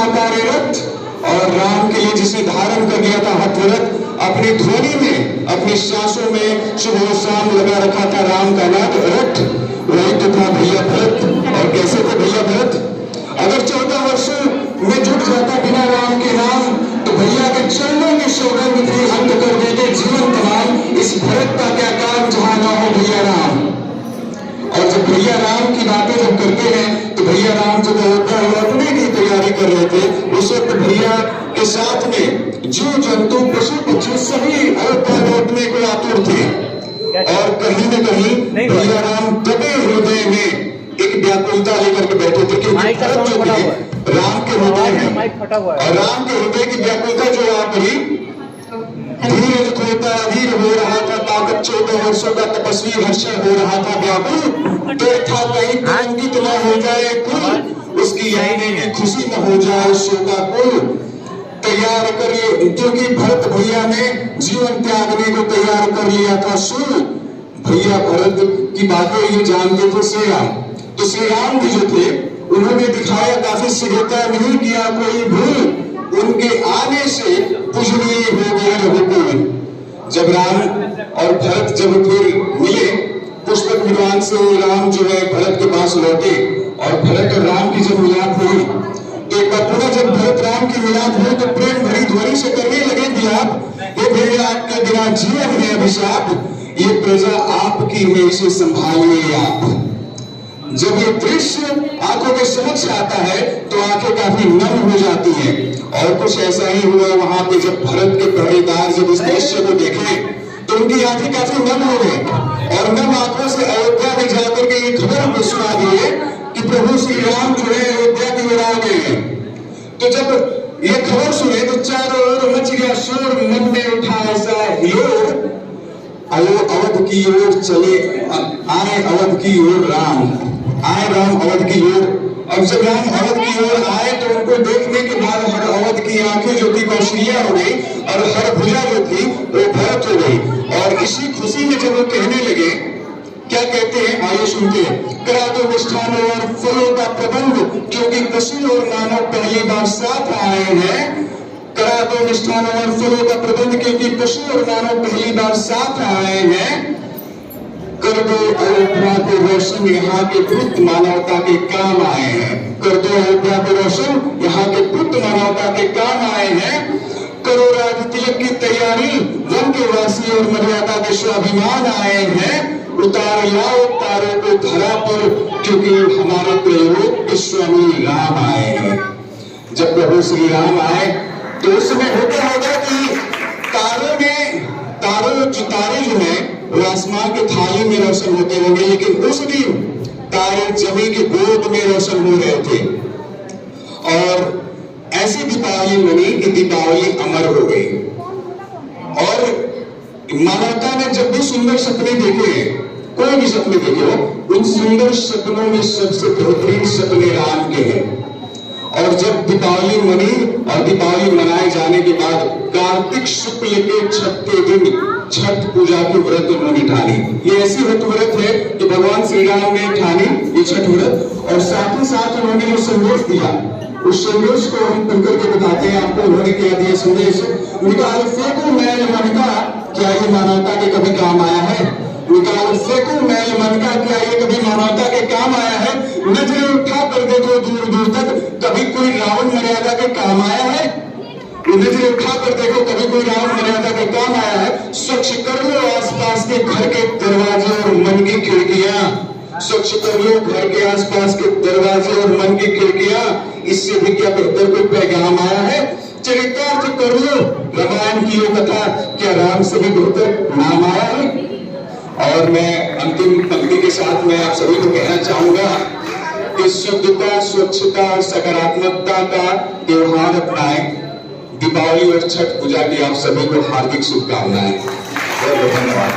आकार रथ और राम के लिए जिसने धारण कर लिया था हथरथ, अपनी ध्वनि में अपनी सांसों में सुबह शाम लगा रखा था राम का नाद रथ, वही तो था भैया भरत। और कैसे थे भैया भरत? अगर 14 वर्षों में जुट जाता बिना राम के नाम तो भैया के चरणों की सौगंध थी, अंत कर देते जीवन तमाम, इस भरत का क्या काम जहां ना हो भैया राम। और जब भैया राम की बातें जब करते हैं तो भैया राम जब अयोध्या लौटने की तैयारी कर रहे थे उस वक्त भैया के साथ में जीव जंतु पशु पक्षी सभी अयोध्या लौटने को आतुर थे। और कहीं न कहीं भैया राम दबे हृदय में एक व्याकुलता लेकर के बैठे थे, क्योंकि भरत जो थे राम के हृदय में, और राम के हृदय की व्याकुलता जो यहाँ पर धीरे खोता अधीर हो रहा था, ताकत 14 वर्षों का तपस्वी हर्षण हो रहा था व्याकुल, तो था कहीं कलंकित न हो जाए कुल, उसकी आईने की खुशी न हो जाए शोका कुल। तैयार करिए, क्योंकि भरत भैया ने जीवन त्यागने को तैयार कर लिया था सुन। भैया भरत की बातें ये जानते थे श्री राम, तो श्री राम भी जो थे उन्होंने दिखाया काफी शीघ्रता, नहीं किया कोई भूल, उनके आने से पूजनीय हो गया रघुकुल। जब राम और भरत जब फिर मिले पुष्पक विमान से, राम जो है भरत के पास लौटे और भरत और राम की जब मिलाप हुई तो एक बार पुनः जब भरत राम की मिलाप हुई तो प्रेम भरी ध्वनि से करने लगे विलाप, ये भैया आपके बिना जीवन है अभिशाप, ये प्रजा आपकी है इसे संभालिए आप। जब ये दृश्य आंखों के समक्ष आता है तो आंखें काफी नम हो जाती हैं, और कुछ ऐसा ही हुआ वहां पे जब भरत के पहरेदार जब इस दृश्य को देखे तो उनकी आंखें काफी नम हो गई, और नम आंखों से अयोध्या में जाकर के ये खबर हमको सुना दिए कि प्रभु श्री राम जो है अयोध्या की ओर आ गए हैं। तो जब ये खबर सुने तो चारों ओर मच गया शोर, मन में उठा ऐसा हिलोर, अवध की ओर चले आए अवध की ओर राम, आए राम अवध की ओर। अब जब राम अवध की ओर आए तो उनको देखने के बाद हर अवध की आंखें जो थी कौशल्या हो गई और हर भुजा जो थी वो भरत हो गई। और इसी खुशी में जब वो कहने लगे, क्या कहते हैं आइए सुनते हैं, करा दो मिष्ठानों और फलों का प्रबंध, क्योंकि पशु और मानव पहली बार साथ आए हैं। करा दो मिष्ठानों और फलों का प्रबंध, क्योंकि पशु और मानव पहली बार साथ आए हैं। कर दो अयोध्या को रोशन, यहाँ के पुत्र मानवता के काम आए हैं। कर दो अयोध्या को रोशन, यहाँ के पुत्र मानवता के काम आए हैं। करो राज तिलक की तैयारी, वन के वासी और मर्यादा के स्वाभिमान आए हैं। उतार लाओ तारों को धरा पर, क्योंकि हमारे प्रयोग के स्वामी राम आए हैं। जब प्रभु श्री राम आए तो उस समय होता होगा कि तारे जो है वो आसमान के थाली में रोशन होते होंगे, लेकिन उस दिन तारे जमीन के गोद में रोशन हो रहे थे। और ऐसी दीपावली बनी कि दीपावली अमर हो गई। और मानवता ने जब भी सुंदर सपने देखे, कोई भी सपने देखे हो, उन सुंदर सपनों में सबसे बेहतरीन सपने राम के हैं। और जब दीपावली मनी और दीपावली मनाए जाने के बाद कार्तिक शुक्ल के 6ठे दिन छठ पूजा की व्रत उन्होंने ठानी। ये ऐसी व्रत है कि भगवान श्री राम ने ठानी ये छठ व्रत, और साथ ही साथ उन्होंने जो संदेश दिया उस संदेश को हम पढ़कर के बताते हैं आपको। उन्होंने क्या दिया संदेश, निकाल फेंको मैल मन का, क्या ये मानवता के कभी काम आया है? निकाल फेंको मैल मन का, क्या ये कभी मानवता के काम आया है? नजरें उठा कर देखो दूर दूर तक, कभी कोई रावण मर्यादा के काम आया है? नजरें उठा कर देखो कभी कोई रावण मर्यादा के काम आया है? स्वच्छ कर लो आसपास के घर के दरवाजे और मन की खिड़कियां, स्वच्छ कर लो घर के आसपास के दरवाजे और मन की खिड़कियां, इससे भी क्या बेहतर कोई पैगाम आया है? चरितार्थ कर लो रामायण की ये कथा, क्या राम से भी बेहतर नाम आया है? और मैं अंतिम पंक्ति के साथ मैं आप सभी को कहना चाहूंगा कि शुद्धता, स्वच्छता और सकारात्मकता का त्योहार अपनाएं। दीपावली और छठ पूजा की आप सभी को हार्दिक शुभकामनाएं। बहुत बहुत धन्यवाद।